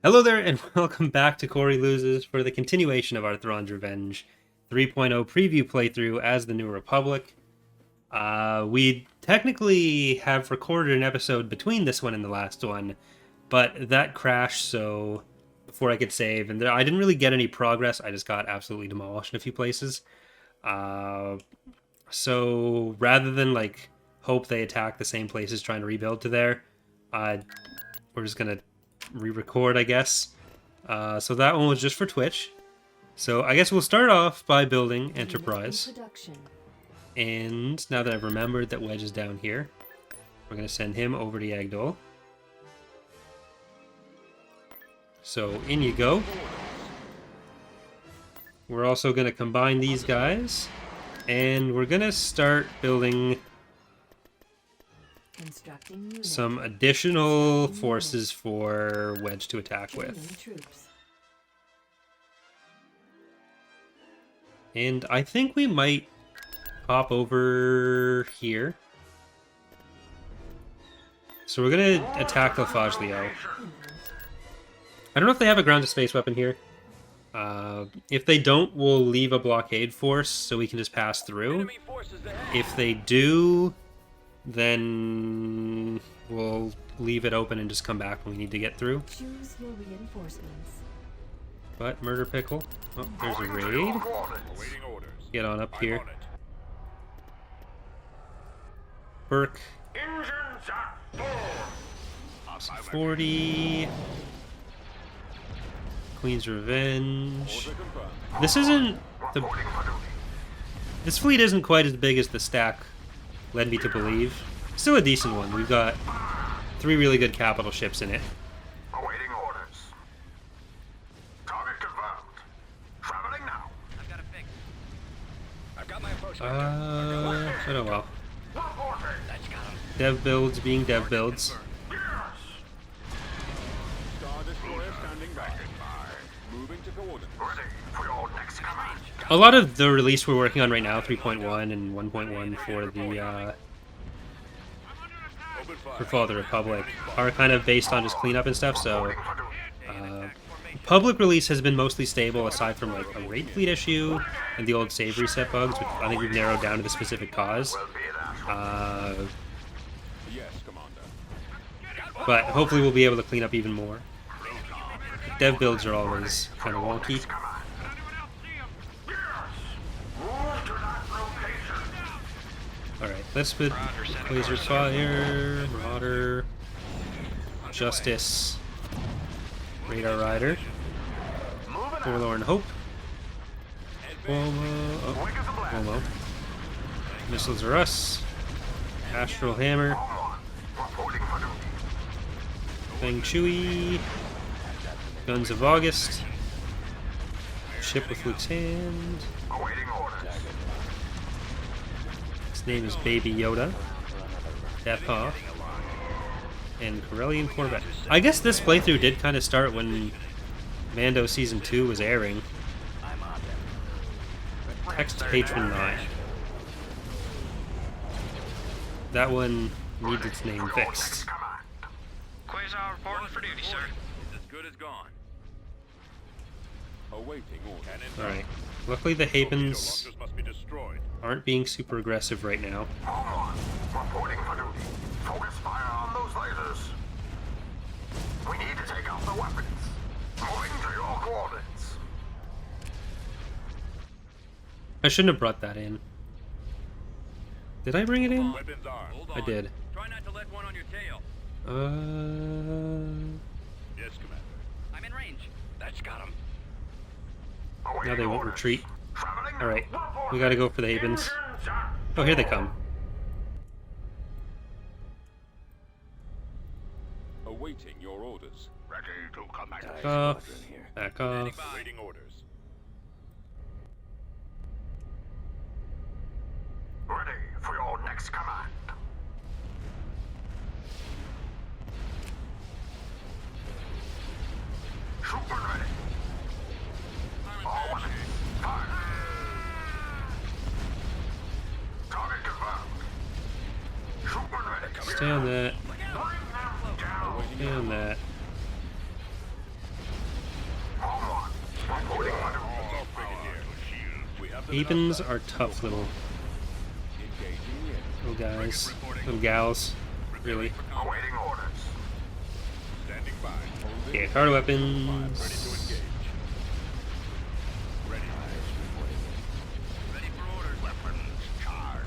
Hello there, and welcome back to Corey Loses for the continuation of our Thrawn's Revenge 3.0 preview playthrough as the New Republic. We technically have recorded an episode between this one and the last one, but that crashed, so before I could save, and I didn't really get any progress. I just got absolutely demolished in a few places. So rather than hope they attack the same places trying to rebuild to there, we're just gonna re-record, I guess. So that one was just for Twitch. So I guess we'll start off by building Enterprise. And now that I've remembered that Wedge is down here, we're going to send him over to Yagdol. So in you go. We're also going to combine these guys. And we're going to start building some additional forces for Wedge to attack with. And I think we might hop over here. So we're going to attack Lafarge Leo. I don't know if they have a ground-to-space weapon here. If they don't, we'll leave a blockade force so we can just pass through. If they do, then we'll leave it open and just come back when we need to get through. Choose your reinforcements. But Murder Pickle. Oh, there's a raid. Get on up here. Burke. 40. Queen's Revenge. This fleet isn't quite as big as the stack led me to believe. Still a decent one. We've got 3 really good capital ships in it. Awaiting orders. Target confirmed. Traveling now. I've got a fix. I've got my approach. Oh well. Reporting. That's got him. Dev builds being dev builds. Yes. Star Destroyer standing by. Moving to coordinates. Ready for your next command. A lot of the release we're working on right now, 3.1 and 1.1 for the for Fall of the Republic, are kind of based on just cleanup and stuff. So public release has been mostly stable, aside from like a raid fleet issue and the old save reset bugs, which I think we've narrowed down to the specific cause. Yes, Commander. But hopefully we'll be able to clean up even more. Dev builds are always kind of wonky. Alright, let's put Laser Fire, Marauder, Justice, Radar Rider, Forlorn Hope, Cuomo, Missiles Are Us, Astral Hammer, Feng Shui, Guns of August, Ship with Luke's Hand. His name is Baby Yoda, Death Hoff, and Corellian Corvette. I guess this playthrough did kind of start when Mando Season 2 was airing. Text Patron 9. That one needs its name fixed. Quasar reporting for duty, sir. As good as gone. Awaiting orders. Alright. Luckily the Hapens Launchers must be destroyed. aren't being super aggressive right now. Reporting for duty. Focus fire on those lasers. We need to take out the weapons. Moving to your coordinates. I shouldn't have brought that in. Did I bring it in? Weapons armed. Hold I on. did. Try not to let one on your tail. Yes, Commander. I'm in range. That's got him. Now they won't retreat. Alright, we gotta go for the Havens. Oh, here they come. Awaiting your orders. Ready to commence. Back off. Back off. Awaiting orders. Ready for your next command. Trooper ready. All weapons. Fire. Target confirmed. Trooper ready. Stay on that. Stay on that. Avens are tough little guys. Little gals. Really. Awaiting orders. Standing by. Holding. Yeah, card Ready to weapons. engage. Ready. Ready for orders. Weapons charged.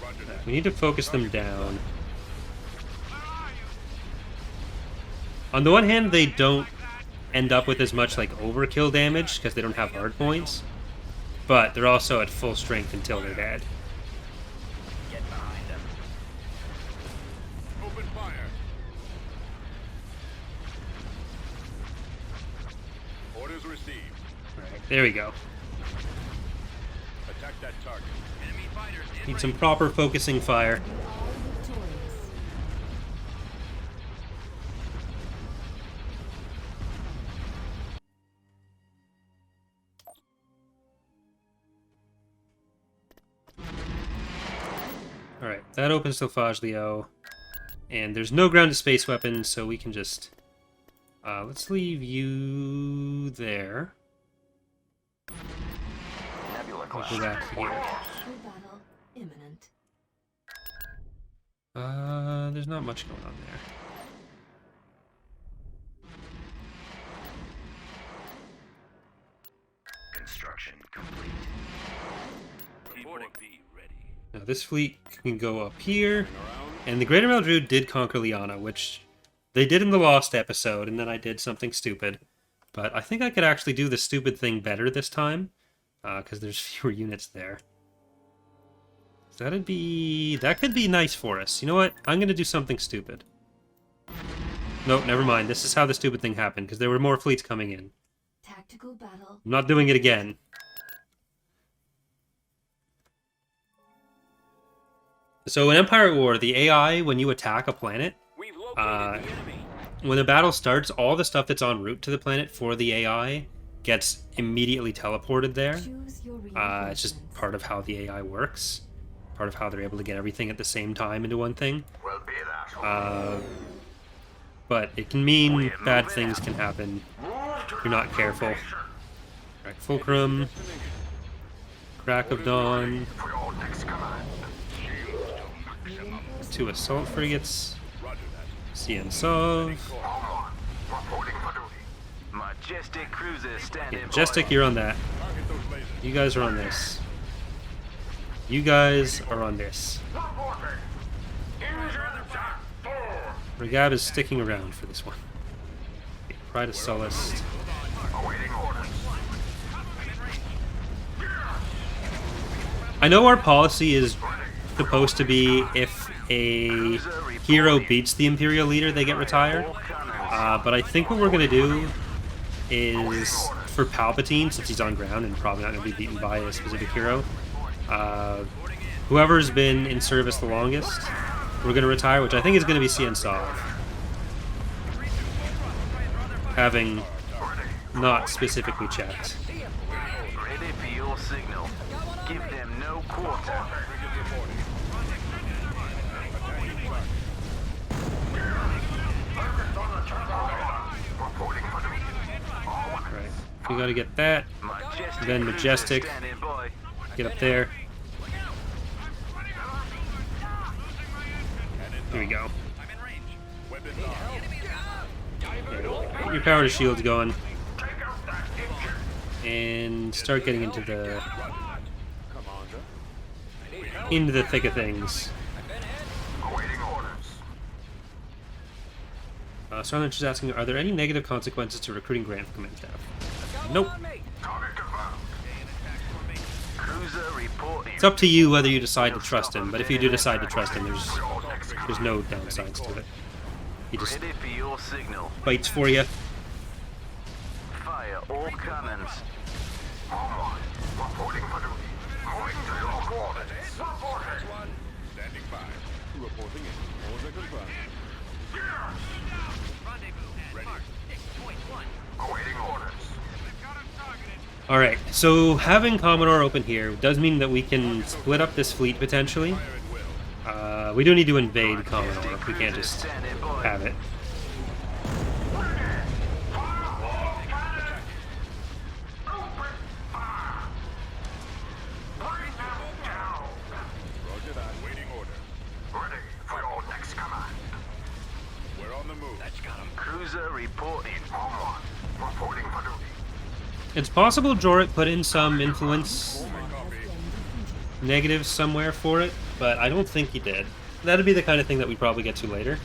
Roger that. We need to focus them down. On the one hand, they don't end up with as much like overkill damage because they don't have hard points, but they're also at full strength until they're dead. Get behind them. Open fire. Orders received. Alright, there we go. Attack that target. Enemy fighters in Need some proper focusing fire. You are victorious. Alright, that opens Silphage Leo. And there's no ground to space weapons, so we can just... let's leave you there. Nebula We'll class. go back here. Tactical battle imminent. There's not much going on there. Construction complete. Reporting. Be ready. Now this fleet can go up here. Around. And the Great Admiral Drew did conquer Liana, which they did in the Lost episode, and then I did something stupid. But I think I could actually do the stupid thing better this time, because there's fewer units there. So that could be nice for us. You know what? I'm going to do something stupid. Nope, never mind. This is how the stupid thing happened, because there were more fleets coming in. Tactical battle. I'm not doing it again. So in Empire at War, the AI, when you attack a planet, We've located the enemy. when the battle starts, all the stuff that's en route to the planet for the AI gets immediately teleported there. Choose your It's just reinforcements. part of how the AI works. Part of how they're able to get everything at the same time into one thing. Will be that. But it can mean bad things can happen if you're not careful. Alright, Fulcrum, Crack of Dawn, For your next command. 2 assault frigates, Roger that. CN Sov. Home on. Reporting for duty. Majestic cruiser standing by. Majestic, you're on that. Target those lasers. You guys are on this. You guys are on this. Reporting. Engines at full. Regab is sticking around for this one. Pride of Sullust. Awaiting orders. I know our policy is supposed to be if a hero beats the Imperial leader, they get retired. But I think what we're going to do is, for Palpatine, since he's on ground and probably not going to be beaten by a specific hero, whoever's been in service the longest, we're going to retire, which I think is going to be CN Sov. Having not specifically checked. Ready for your signal. Give them no quarter. Reporting for duty. Right. We got to get that. Majestic Then cruiser Majestic. standing by. Get up there. Here we go. I'm in range. Weapons on. Get your power to shields going. Take out that engine. And start getting into the Commander. thick of things. Awaiting orders. Starlin is asking, are there any negative consequences to recruiting Grand Command staff? Nope. Target confirmed. Cruiser reporting. It's up to you whether you decide to trust him, but if you do decide to trust him, there's Your next command. no downsides to it. He just Ready for your signal. fights for you. Fire all cannons. Home on. Reporting for duty. Moving to your coordinates. Reporting. Standing by. Reporting in. Order confirmed. Rendezvous at Mark 6.1. Awaiting orders. Alright, so having Commodore open here does mean that we can split up this fleet potentially. We do need to invade Commodore. We can't just Standing by. have it. Loser reporting. Home 1, reporting for duty. It's possible Jorrit put in some influence negatives somewhere for it, but I don't think he did. That'd be the kind of thing that we probably get to later.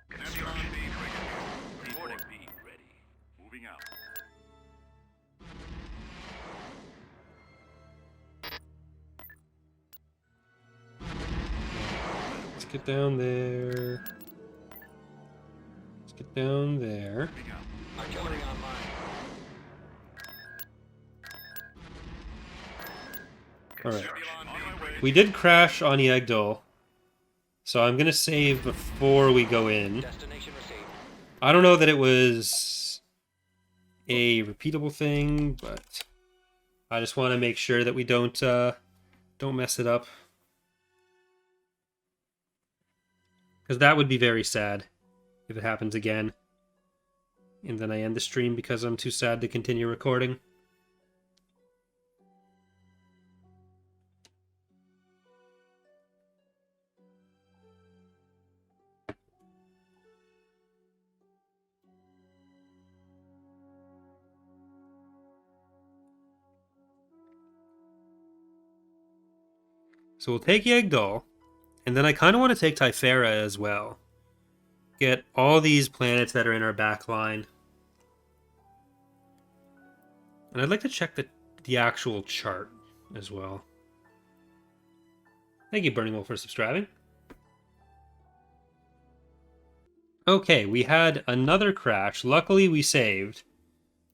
Construction. Reporting B ready. Moving out. Let's get down there. Let's get down there. Moving out. Artillery online. Alright. On my way. We did crash on Yagdol, so I'm gonna save before we go in. Destination received. I don't know that it was a repeatable thing, but I just want to make sure that we don't mess it up. Because that would be very sad if it happens again. And then I end the stream because I'm too sad to continue recording. So we'll take Yagdol, and then I kind of want to take Typhera as well. Get all these planets that are in our back line. And I'd like to check the actual chart as well. Thank you, Burning Wolf, for subscribing. Okay, we had another crash. Luckily, we saved.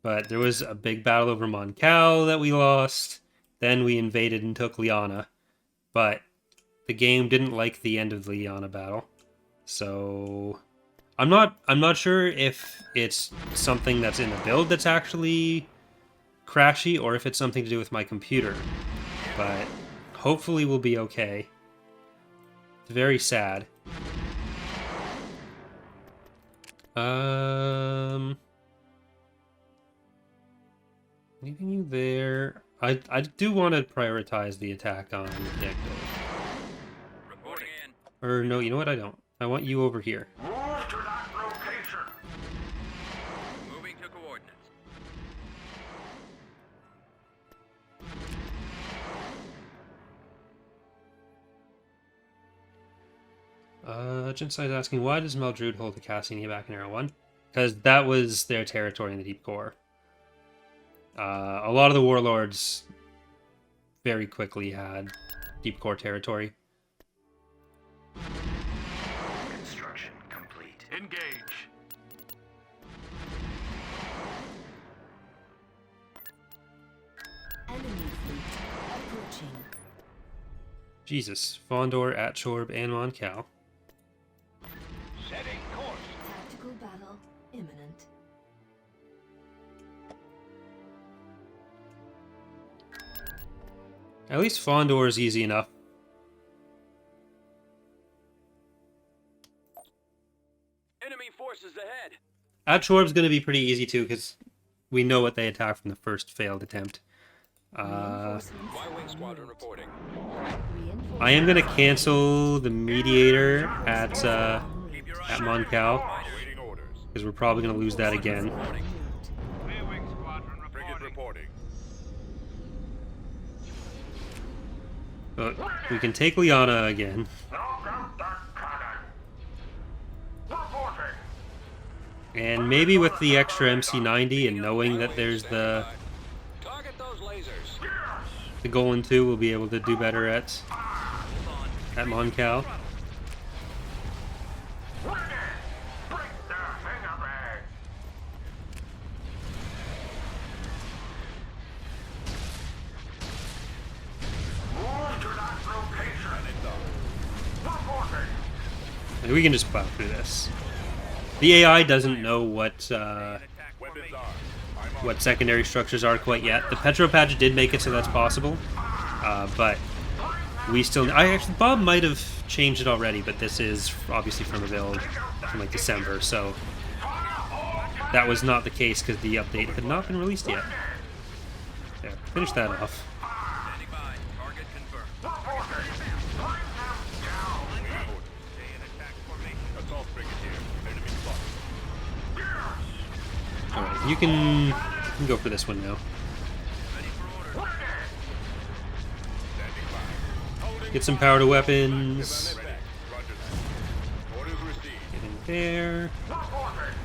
But there was a big battle over Mon Cal that we lost. Then we invaded and took Liana. But the game didn't like the end of the Liana battle. So I'm not sure if it's something that's in the build that's actually crashy or if it's something to do with my computer. But hopefully we'll be okay. It's very sad. Leaving you there. I do want to prioritize the attack on Yagdol. Reporting in. Or no, you know what? I don't. I want you over here. Move to that location. Moving to coordinates. Jinside's asking, why does Meldrud hold the Cassini back in Era 1? Because that was their territory in the Deep Core. A lot of the warlords very quickly had Deep Core territory. Construction complete. Engage. Enemy fleet approaching. Jesus. Fondor, Atchorb, and Mon Cal. Setting course. Tactical battle imminent. At least Fondor is easy enough. Enemy forces ahead. Atchorb's going to be pretty easy too, because we know what they attacked from the first failed attempt. Reinforcements Y-wing en squadron route. reporting. I am going to Reinforcements cancel the mediator at Keep your eyes at Mon Cal, Awaiting orders. because we're probably going to lose that again. en route. Y-wing squadron reporting. reporting. But we can take Liana again. Knock out that cannon. Reporting. And maybe with the extra MC90 and knowing that there's the Target those lasers. Golan 2, we'll be able to do better at Mon Cal. Ready. Break their finger bag. Move to that location. Reporting. And we can just plow through this. The AI doesn't know what Weapons are. I'm on. what secondary structures are quite yet. The Petro patch did make it so that's possible, but we still. Bob might have changed it already, but this is obviously from a build from like December, so that was not the case because the update had not been released yet. There. Finish that off. Standing by. Target confirmed. Reporting. Bring them down. Stay in attack formation. Assault brigadier. Enemy spotted. Yes. Alright, you can go for this one now. Ready for order. Ready. Standing by. Holding Get some fire. power to Active weapons. on their back. Roger that. Orders received. Get in there. Reporting.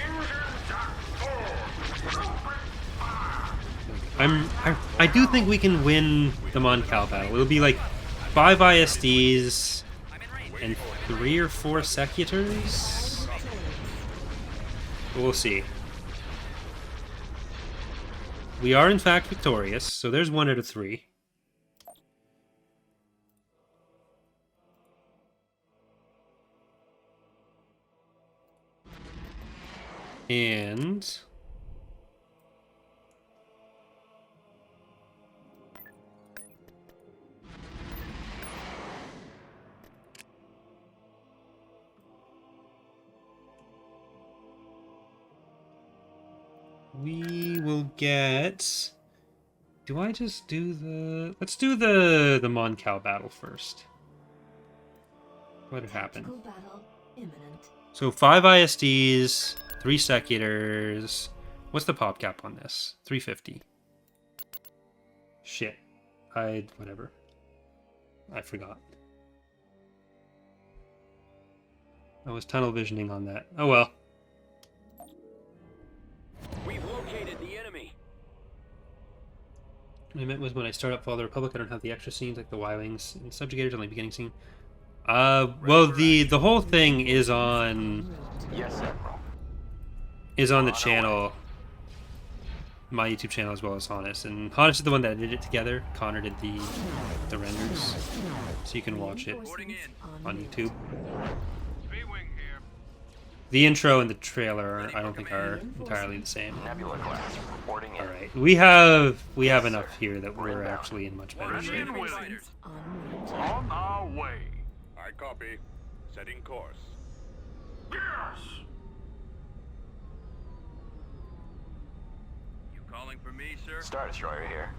Engines at full. Open fire. I do think we can win the Mon Cal battle. It'll be like 5 ISDs and 3 or 4 Secutors. We'll see. We are in fact victorious, so there's 1 out of 3. And we will get... Do I just do the... Let's do the Mon Cal battle first. What had happened? Tactical battle imminent. So 5 ISDs, 3 Secutors. What's the pop cap on this? 350. Shit. Whatever. I forgot. I was tunnel visioning on that. Oh well. We've located the enemy. What I meant was when I start up Fall of the Republic, I don't have the extra scenes like the Y-Wings and Subjugators on the beginning scene. Well, the whole thing is on Yes, Admiral. the channel, my YouTube channel as well as Honest, and Honest is the one that did it together. Connor did the renders, so you can watch it Reinforcements on route. YouTube. B-wing here. The intro and the trailer, I don't think are entirely the same. Nebula class reporting in. All right, we have enough here that we're actually in much better shape. Ready and willing. Fighters. En route. On our way. I copy. Setting course. Yes. You calling for me, sir? Star Destroyer here.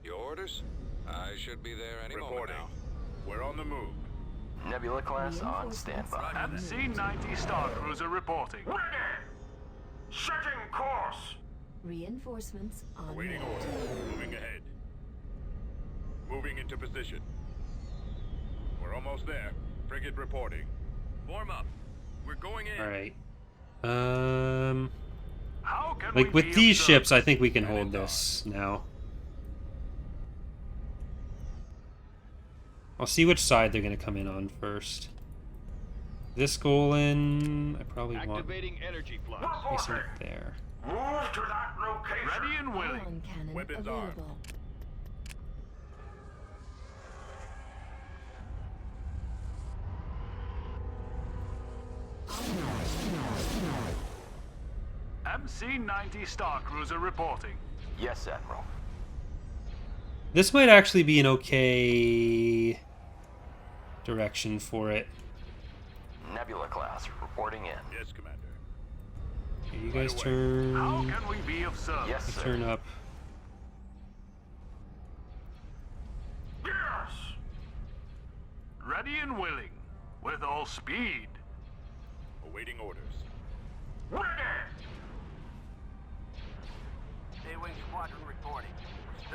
Your orders? I should be there any moment Reporting. now. We're on the move. Nebula class on standby. MC-90 Star Cruiser reporting. Ready. Setting course. Reinforcements en Awaiting route. orders. Moving ahead. Moving into position. We're almost there. Frigate reporting. Form up. We're going in. All right. How can Like we with be these of ships, I service? think we can hold this now. I'll see which side they're gonna come in on first. This Golan, I probably want Activating energy flux. placing Reporting. it there. Move to that location. Ready and willing. Ion cannon Weapons armed. available. MC-90 Star Cruiser reporting. Yes, Admiral. This might actually be an okay direction for it. Nebula class reporting in. Yes, Commander. Okay, you guys How turn can we be of service? Yes, sir. turn up. Yes. Ready and willing. With all speed. Awaiting orders. Ready. A-Wing Squadron reporting.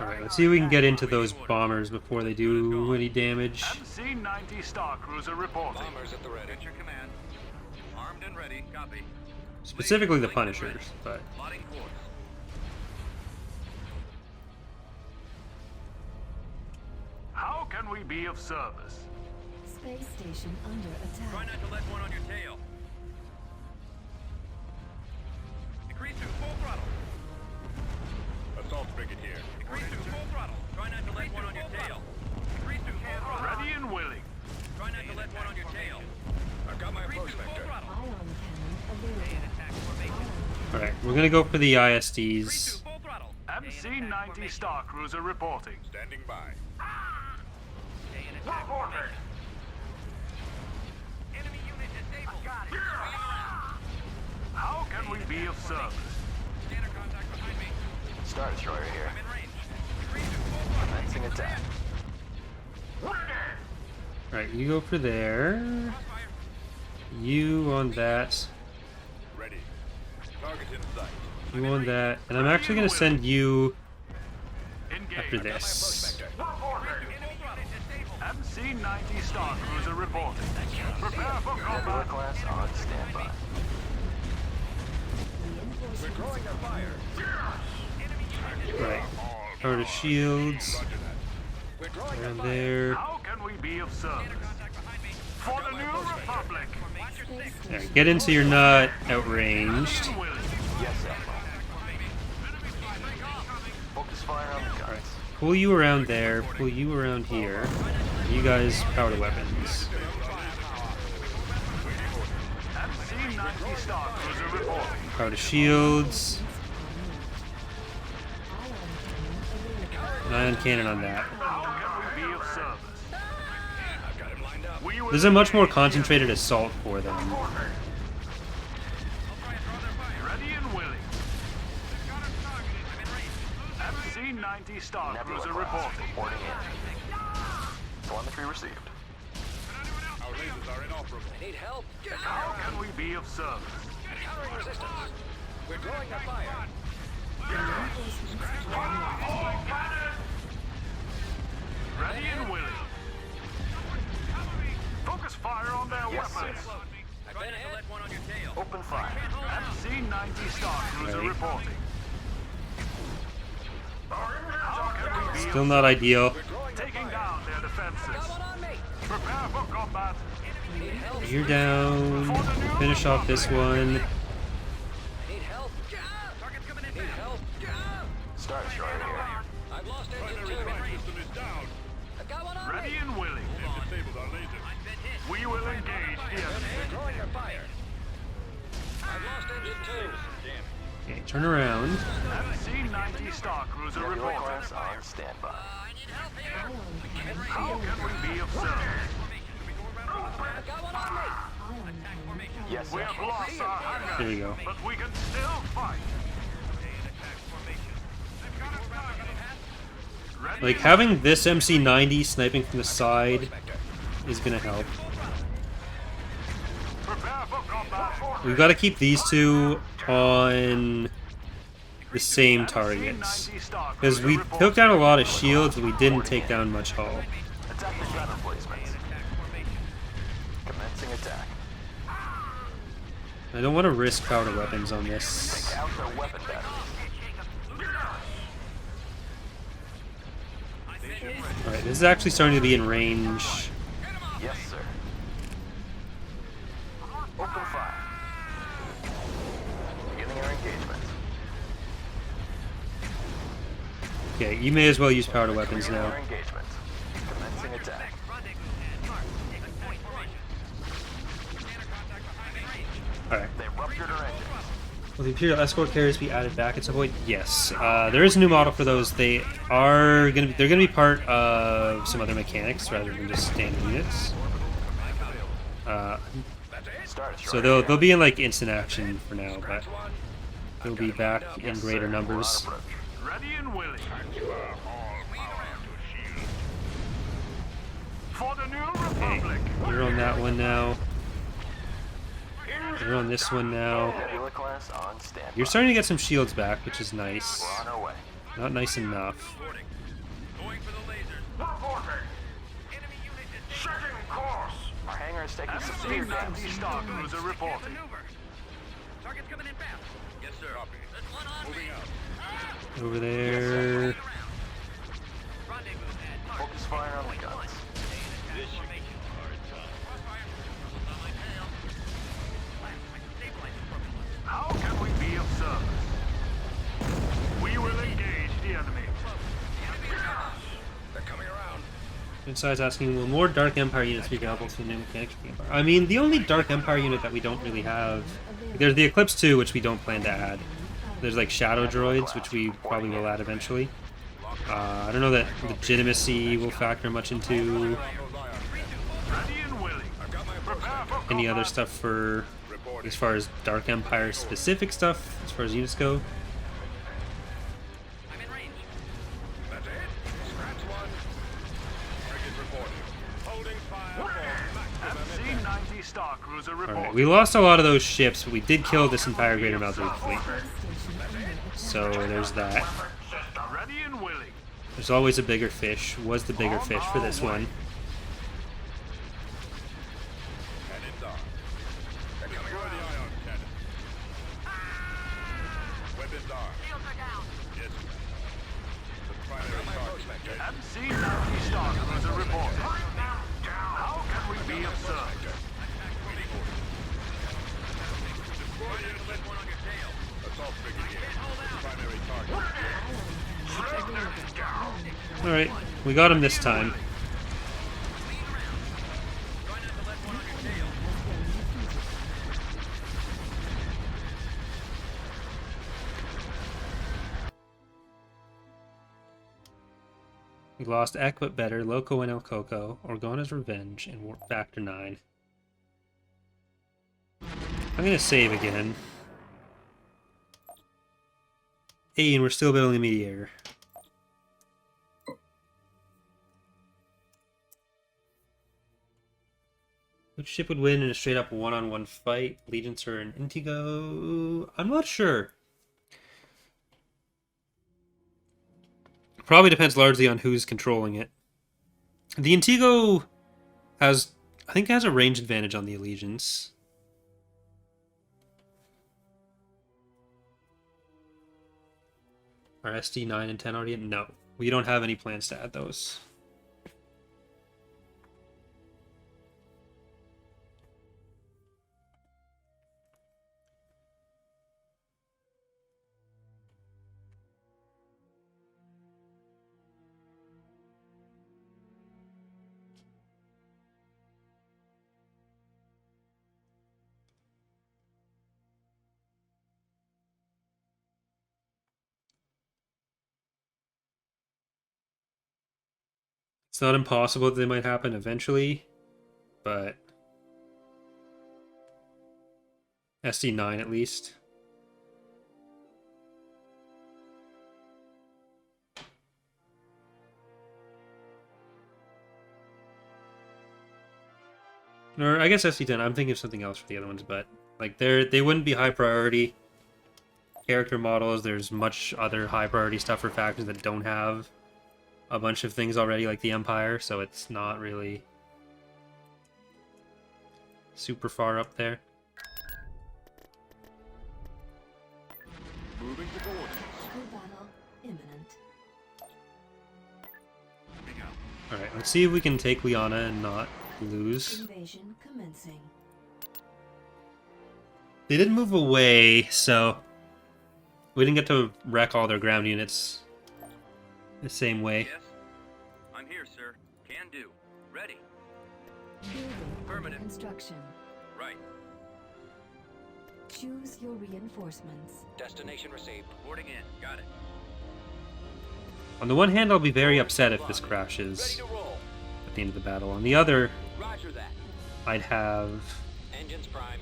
All right, let's see if we can get into those bombers before they do any damage. MC-90 Star Cruiser reporting. Bombers at the ready. At your command. Armed and ready. Copy. Specifically the Link and Punishers, ready. but Plotting course. How can we be of service? Space station under Try attack. not to let one on your tail. Decrease to full throttle. Assault frigate here. Decrease to full throttle. Try not to let one on your tail. Decrease to full throttle. Ready and willing. Try not to let one on your tail. I've got my Decrease approach to full vector. throttle. Ion cannon Stay in available. attack formation. all right, we're gonna go for the Decrease to ISDs. full throttle. MC-90 Star Cruiser reporting. Standing by. Stay in attack Reporting. formation. Enemy unit disabled. Got it. How can we be of service? Scanner contact behind me. Star Destroyer here. Commencing attack. Alright, you go for there. You on that. Ready. Target in sight. You on that. And I'm actually going to send you after Engage. this. MC-90 Star Cruiser reporting. Prepare for Nebula combat. class on standby. Reinforcements Right. Power to shields. Around there. How can we be of service? For the new Republic. Alright, get into you're not outranged. Yes, Admiral. Focus fire on the guns. Pull you around there, pull you around here. You guys power to weapons. MC-90 Star Cruiser reporting. Power to shields. An ion cannon on that. How can we be of service? I've got him lined up. We will There's a much more concentrated assault for them. ready and willing. MC-90 Star Nebula Cruiser class reporting. reporting in. Telemetry received. Our lasers are inoperable. Need help? How can we be of service? Encountering resistance. We're drawing their fire. Ready and willing. Focus fire on their Yes, sir. weapons. I've been to let one on your tail. Open fire. MC-90 Star Cruiser Ready. reporting. How can we be Still not ideal. taking down their defenses? One on me. Prepare for combat. Need help? You're down. Finish off this one. Need help? Target's coming in. Need help? Star Destroyer here. I've lost engine Primary two. strike system is down. I've got one on Ready me. and willing. They've disabled our lasers. I've been hit. We will engage the enemy. We're drawing their fire. I've lost engine two. Okay, turn around. MC-90 Star Cruiser Nebula reporting. class on standby. I need help here. How can we be of service? I've got one on me. Yes, We sir. have lost our hangar, There we go. but we can still fight. Ready Like, having this MC-90 sniping from the side is gonna help. prepare for combat. We've got to keep these two on the same targets. MC-90 Star Because we Cruiser took down a lot of shields, but we didn't take down much hull. Attack the gun replacements. Commencing attack. I don't want to risk power to weapons on this. Take out their weapon batteries. Alright, this is actually starting to be in range. Yes, sir. Open fire. Beginning our engagement. Okay, you may as well use power to weapons Beginning now. our engagement. Commencing attack. Alright. They ruptured our engines. Will the Imperial escort carriers be added back at some point? Yes. There is a new model for those. They're gonna be part of some other mechanics rather than just standard units. Star So Destroyer. they'll be in like instant action for now, but they'll be back in greater numbers. Ready and willing. For the new Okay, Republic. you're on that one now. You're on this one now. Nebula class on standby. You're starting to get some shields back, which is nice. We're on our way. Not nice enough. Going for the lasers. Reporting. Enemy unit is Checking course. Our hangar is taking severe damage. MC-90 Star Cruiser reporting. maneuver. Target's coming in fast. Yes, sir. There's one on me. Over there. Rendezvous at mark. Focus fire on the guns. Formation. Crossfire. On my tail. Stabilize the broken one. How can we be of service? We will engage the enemy. They're coming around. Besides asking, will more Dark Empire units be available to the new mechanics for the Empire? I mean, the only Dark Empire unit that we don't really have... There's the Eclipse 2, which we don't plan to add. There's like Shadow Droids, which we probably will add eventually. I don't know that Legitimacy will factor much into Ready and willing. Prepare for any other stuff for... as far as Dark Empire specific stuff, as far as units go. cruiser Alright, reporting. we lost a lot of those ships, but we did kill this entire Greater Maldive fleet. So there's that. Ready and willing. There's always a bigger fish. Was the bigger fish for this one. Cannons on. Destroy the ion cannon. Weapons on. Yes, sir. The primary target. MC Southeast Star cruiser reporting. How can we be of service? Destroy the left one on your tail. Assault brigadier. Primary target. Alright, we got him this time. Try not to let one on your tail. We lost Ek but better, Loco and El Coco, Orgona's Revenge, and Warp Factor 9. I'm gonna save again. Hey, and we're still building a Mediator. Which ship would win in a straight-up one-on-one fight? Allegiance or an Intigo? I'm not sure. Probably depends largely on who's controlling it. The Intigo has, I think, has a range advantage on the Allegiance. Are SD 9 and 10 already in? No. We don't have any plans to add those. It's not impossible that they might happen eventually, but SD9 at least. Or I guess SD10. I'm thinking of something else for the other ones, but like they wouldn't be high priority character models. There's much other high priority stuff for factions that don't have a bunch of things already, like the Empire, so it's not really super far up there. Moving to coordinates. Battle imminent. Alright, let's see if we can take Liana and not lose. Invasion commencing. They didn't move away, so we didn't get to wreck all their ground units the same way. Yes. I'm here, sir. Can do. Ready. Building under Affirmative. construction. Right. Choose your reinforcements. Destination received. Reporting in. Got it. On the one hand, I'll be very upset if this Ready crashes to roll. at the end of the battle. On the other, Roger that. I'd have Engines primed.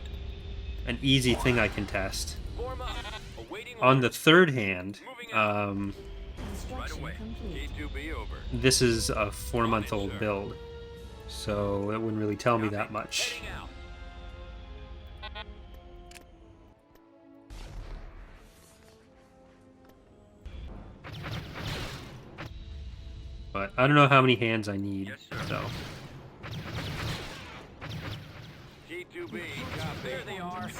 an easy thing I can test. Form up. Awaiting On the orders. third hand, Right Construction away. complete. K2B over. this is a 4-month-old build, so it wouldn't really tell me that much. Heading out. But I don't know how many hands I need, Yes, sir. so... K2B. Copy. There they are.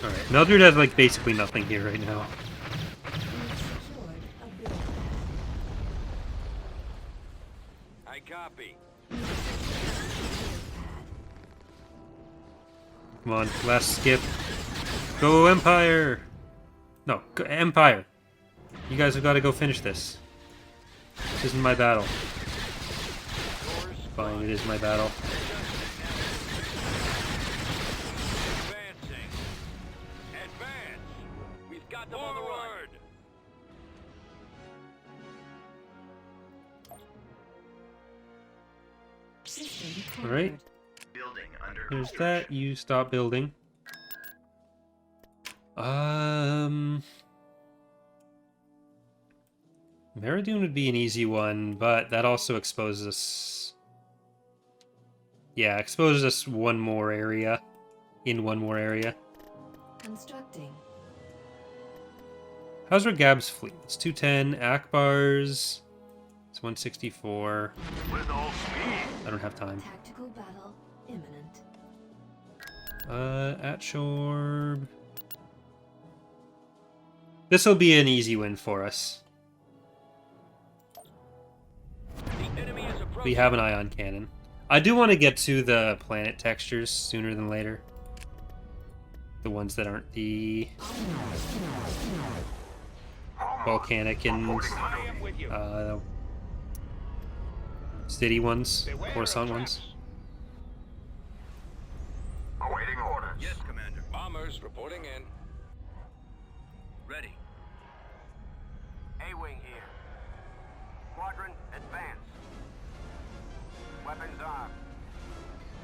Alright, Mildred has like basically nothing here right now. We've secured a build pad. I copy. Come on, last skip. Go Empire! No, go Empire! You guys have got to go finish this. This isn't my battle. Fine, it is my battle. Advancing. Advance. We've got them on the run. System Alright, Building under there's that. You stop building. Meridian would be an easy one, but that also exposes us... Yeah, exposes us one more area. In one more area. Constructing. How's our Gab's fleet? It's 210. Akbar's... It's 164. With all speed. I don't have time. Tactical battle imminent. At Shorb... This'll be an easy win for us. The enemy is approaching. We have an ion cannon. I do want to get to the planet textures sooner than later. The ones that aren't the volcanic and city ones, Coruscant ones. Awaiting orders. Yes, Commander. Bombers reporting in. Ready. A-Wing here. Squadron, advance. Weapons armed.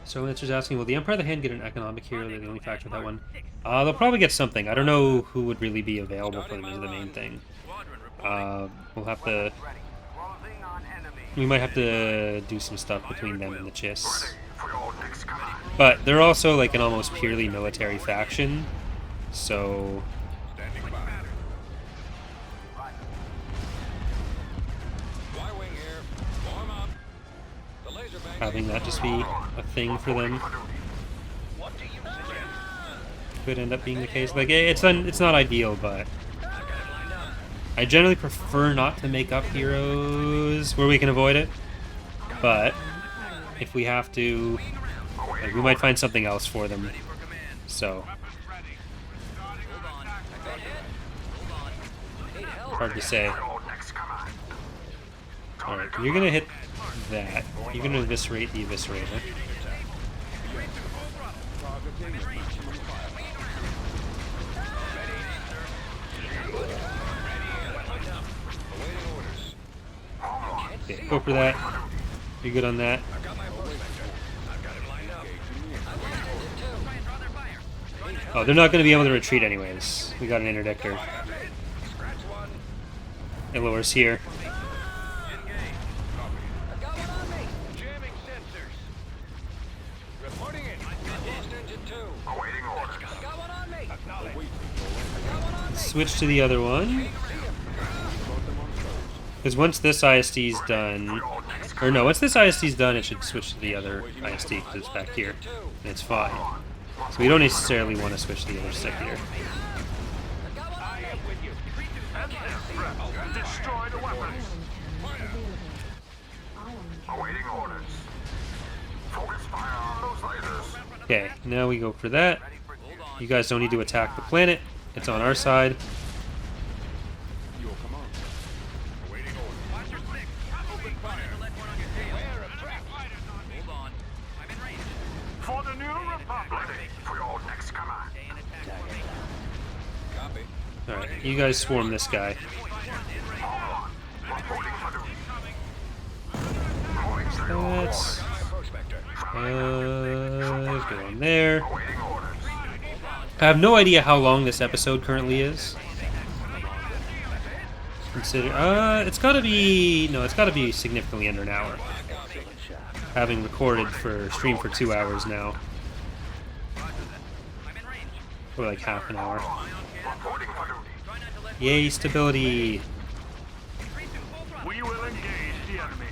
So answer's asking, will the Empire of the Hand get an economic hero? They're the only faction with that one. They'll probably get something. I don't know who would really be available for them is the main thing. Squadron reporting. We'll have to... Ready. Closing on enemy. We might have to do some stuff between them and the Chiss. For your next command. But they're also like an almost purely military faction. So... Standing by. Y-wing here. Warm up. The laser bank. having that just be a thing for them What do you suggest? could end up being the case. Like, it's not ideal, but I generally prefer not to make up heroes where we can avoid it. But if we have to, like, we might find something else for them. So hard to say. Your next command. Alright, you're gonna hit that. You're gonna eviscerate the eviscerator. Okay, go for that. You're good on that. Oh, they're not going to be able to retreat anyways. We got an interdictor. Ilor's here. Jamming sensors. Reporting in. Lost engine 2. Awaiting orders. Got one on me. Switch to the other one. Because once this ISD's done, or no, once this ISD's done, it should switch to the other ISD because it's back here, and it's fine. So we don't necessarily want to switch to the other stick here. Destroy the weapons. Ion Awaiting orders. Focus fire on those lasers. Okay, now we go for that. You guys don't need to attack the planet. It's on our side. Your command. Awaiting orders. Watch your six. Open fire to let one on your tail. Beware of trap. Hold on. I'm in range. For the new republic. Ready for your next command. Stay in attack formation. Copy. Alright, you guys swarm this guy. Reporting for duty. Let's go on there. Awaiting orders. I have no idea how long this episode currently is. Consider, it's gotta be, no, it's gotta be significantly under an hour. Having recorded for stream for 2 hours now. Or like half an hour. Reporting for duty. Yay, stability! We will engage the enemy.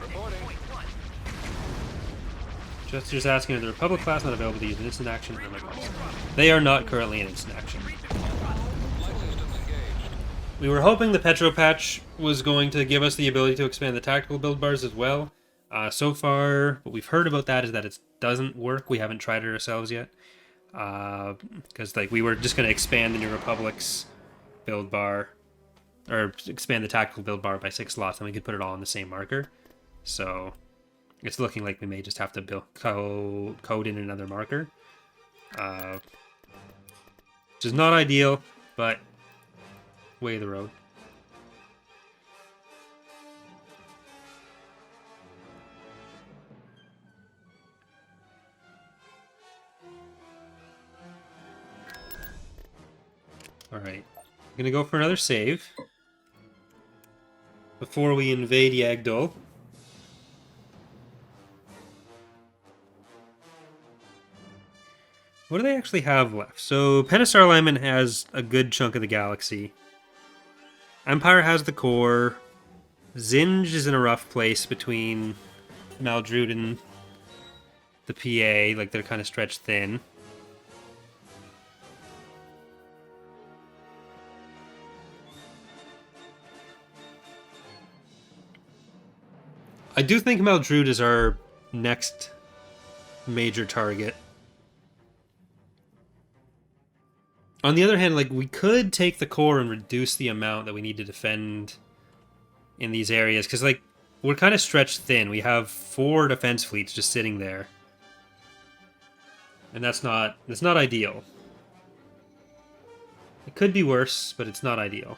Just asking, are the Republic class not available to use an instant action? Oh my God. They are not currently in instant action. We were hoping the Petro patch was going to give us the ability to expand the tactical build bars as well. So far, what we've heard about that is that it doesn't work. We haven't tried it ourselves yet. Because like we were just going to expand the New Republic's build bar, or expand the tactical build bar by 6 slots, and we could put it all on the same marker. So it's looking like we may just have to build code in another marker, which is not ideal, but way of the road. Alright, I'm gonna go for another save before we invade Yagdol. What do they actually have left? So Pentastar Alignment has a good chunk of the galaxy. Empire has the core. Zinj is in a rough place between Maldrud and the PA. Like, they're kind of stretched thin. I do think Maldrud is our next major target. On the other hand, like, we could take the core and reduce the amount that we need to defend in these areas, because, like, we're kind of stretched thin. We have 4 defense fleets just sitting there, and that's not ideal. It could be worse, but it's not ideal.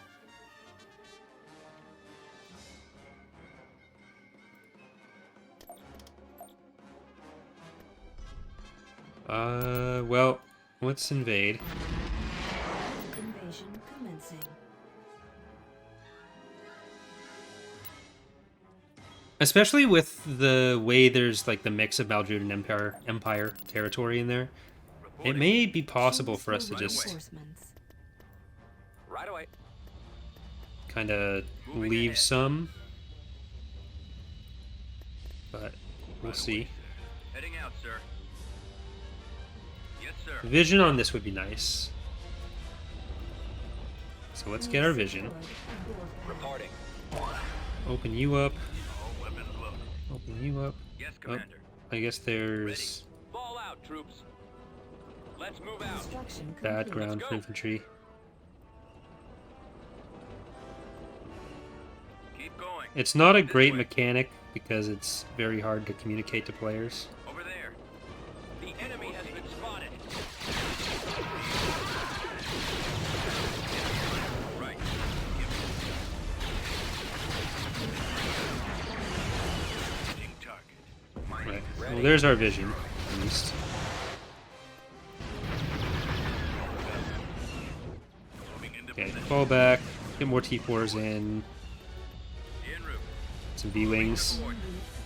Well, let's invade. Invasion commencing. Especially with the way there's, like, the mix of Maldrud and Empire territory in there. It may be possible for us to just Reinforcements. Right away. kind of leave some. But we'll see. Heading out, sir. Yes, sir. Vision on this would be nice. So let's get our vision. Reporting. Open you up. All weapons loaded. Open you up. Yes, Oh, Commander. I guess there's Fall out, troops. Let's move out. Construction bad complete. ground Let's go. infantry. Keep going. It's not a This great way. mechanic because it's very hard to communicate to players. Over there. The enemy has been spotted. Right. Hitting target. Right. Well, there's our vision, at least. Moving into Okay, position. fall back. Get more T4s in. En route. Some V-Wings. Unit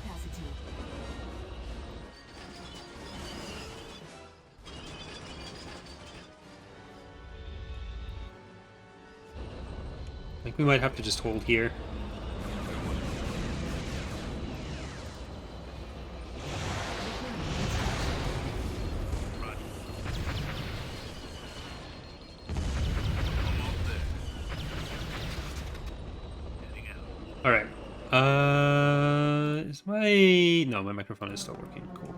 capacity. I think we might have to just hold here. Almost there. Heading out. Alright. Is my... No, my microphone is still working. Cool.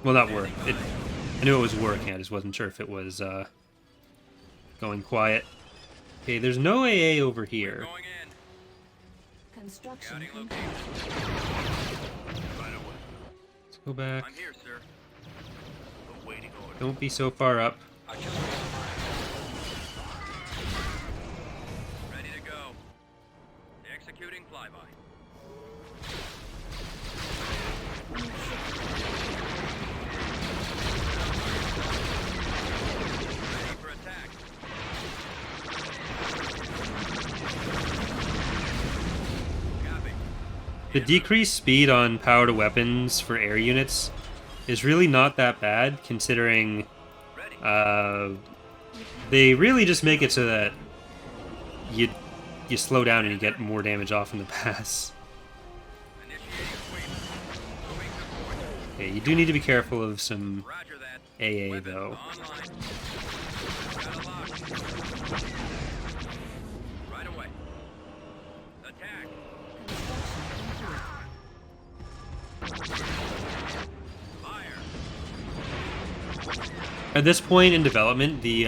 Well, not work. I knew it was working, I just wasn't sure if it was, going quiet. Okay, there's no AA over here. Going in. Construction Scouting complete. location. Right away. Let's go back. I'm here, sir. Awaiting order. Don't be so far up. Artillery. Ready to go. Executing flyby. Ready for attack. Copy. The decreased speed on power to weapons for air units is really not that bad, considering Ready. they really just make it so that you slow down and you get more damage off in the pass. Initiating sweep. Moving to port. Okay, you do need to be careful of some Roger that. AA Weapons though. online. Got a lock. Right away. Attack. Construction Fire. At this point in development, the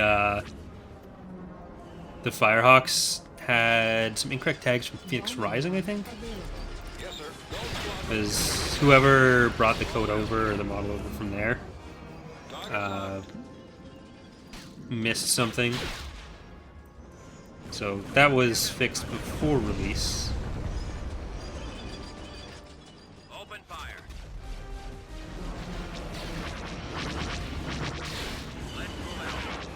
Firehawks had some incorrect tags from Phoenix Rising, I think. Yes, sir. Because whoever brought the code over or the model over from there missed something. So that was fixed before release. Open fire. Let's move out.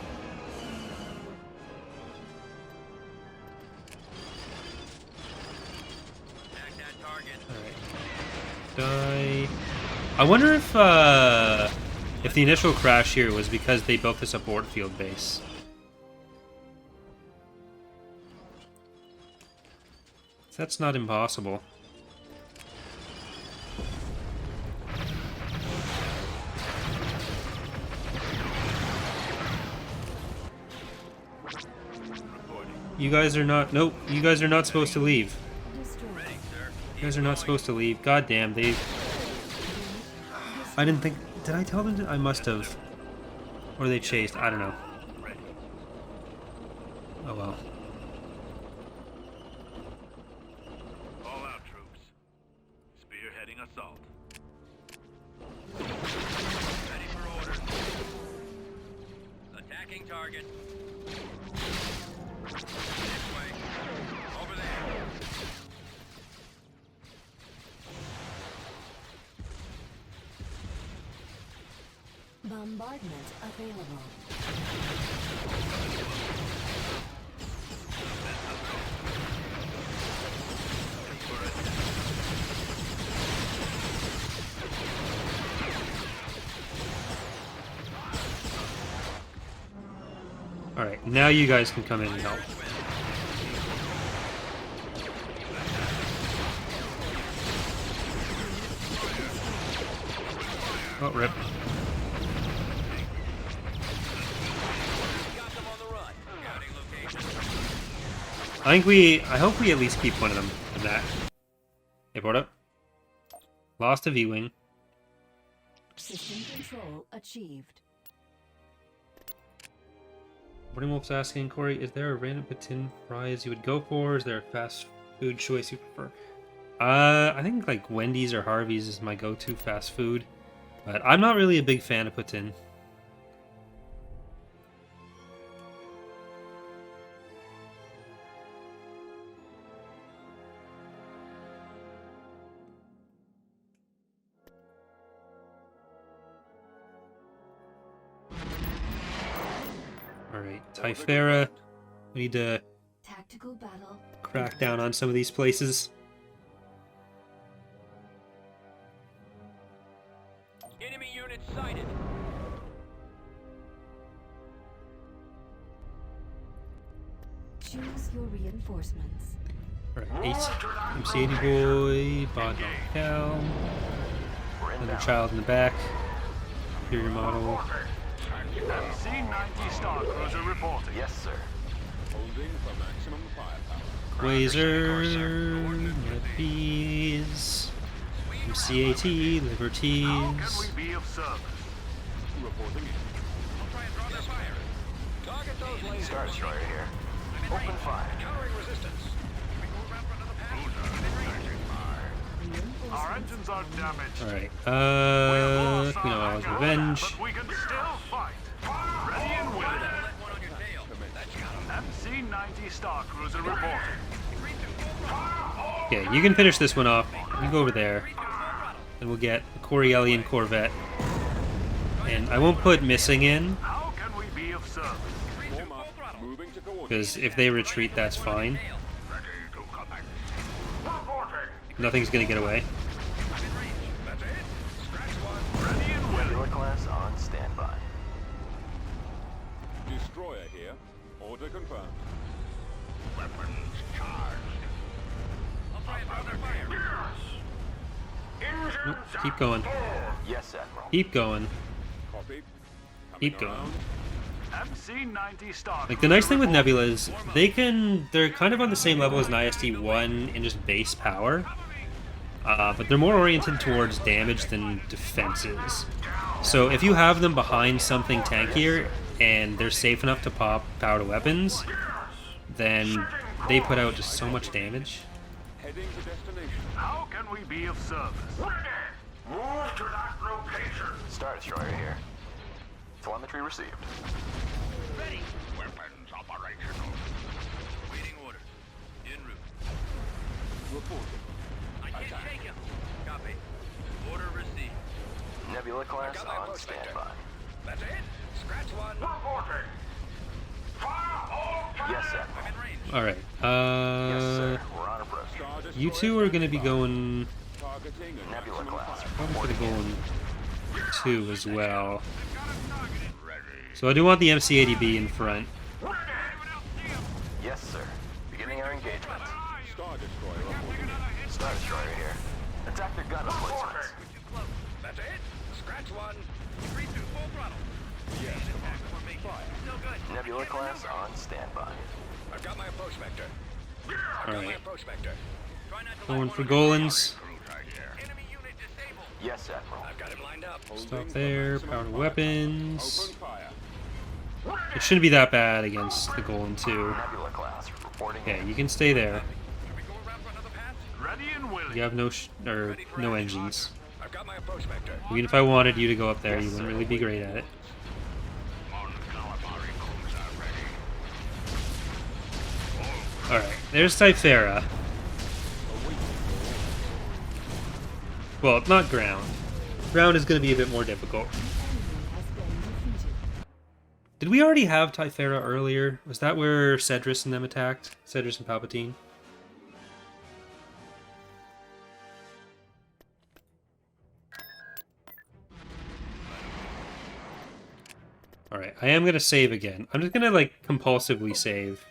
Attack that target. Alright. Die. I wonder if if the initial crash here was because they built this abort field base. That's not impossible. You guys are not... Nope, you guys are not supposed to leave. You guys are not supposed to leave. God damn, they... I didn't think... Did I tell them to? I must have. Or they chased. I don't know. Oh well. All out, troops. Spearheading assault. Ready for orders. Attacking target. This way. Over there. Bombardment available. Alright, now you guys can come in and help. Oh, rip. I hope we at least keep one of them in that. Hey, brought up. Lost a V-Wing. System control achieved. Boarding Wolf's asking, Corey, is there a random patin fries you would go for? Is there a fast food choice you prefer? I think like Wendy's or Harvey's is my go-to fast food. But I'm not really a big fan of patin. Alright, Typhera. We need to Tactical battle. crack down on some of these places. Enemy unit sighted. Choose your reinforcements. Alright, MC80 boy, Bod Cal, another child in the back, Imperial model. C-90 Star Cruiser reporting. Yes, sir. Holding for maximum firepower. Quasar, Bees, MCAT, Liberties. How can we be of service? Reporting in. I'll try and draw their fire. Target those lasers. Star Destroyer here. Open fire. Countering resistance. Can we move around for another pass? Our engines are damaged. Alright, Queen of Allah's Revenge. But we can still fight. Ready and willing. Let one on your tail. That's got him. MC-90 Star Cruiser reporting. Okay, you can finish this one off. You go over there. And we'll get a Corellian Corvette. And I won't put missing in, How can we be of service? Warm up. Moving to coordinate. because if they retreat, that's fine. Ready to connect. Reporting. Nothing's gonna get away. I'm in range. That's it. Scratch one. Ready and willing. Nebula class on standby. Destroyer here. Order confirmed. Weapons charged. I'll try and draw their fire. Engines Nope, keep going. Yes, Admiral. Keep going. Copy. Keep Coming going. around. MC-90 Star Like, the nice thing with Nebula is they're kind of on the same level as an ISD-1 in just base power. But they're more oriented towards damage than defenses. So if you have them behind something tankier and they're safe enough to pop power to weapons, then they put out just so much damage. Heading to destination. How can we be of service? Ready. Move to that location. Star Destroyer here. Telemetry received. Ready. Weapons operational. Waiting orders. En route. Reporting. I can't shake him. Copy. Order received. Nebula class on standby. That's it. Scratch one. Reporting. Fire all Yes, cannons. Admiral. I'm in range. Alright, Yes, sir. We're on approach. Star you two are going to be going... Targeting and Nebula maximum class. fire. I'm going to go in 2 as well. So I do want the MC-80B in front. Yes, sir. Beginning our engagement. Star Destroyer reporting. Star Destroyer here. Attack their gun emplacements. Too close. That's it. Scratch one. Increase to full throttle. Yes, Attack formation. Still good. Nebula class on standby. I've got my approach vector. Alright, Approach vector. Try not to going let for one Golans. enemy unit disabled. Yes, Admiral. I've got him lined up. Stop there, power to weapons. Open fire. It shouldn't be that bad against the Golan 2. Nebula class reporting. Okay, you can stay there. Are we going around for another pass? Ready and willing. You have no engines. I've got my approach vector. Even if I wanted you to go up there, you wouldn't really be great at it. Alright, there's Typhera. Well, not ground. Ground is going to be a bit more difficult. Enemy has been defeated. Did we already have Typhera earlier? Was that where Cedrus and them attacked? Cedrus and Palpatine? Alright, I am going to save again. I'm just going to, like, compulsively save.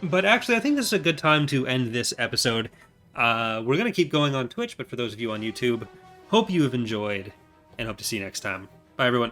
But actually, I think this is a good time to end this episode. We're going to keep going on Twitch, but for those of you on YouTube, hope you have enjoyed, and hope to see you next time. Bye, everyone.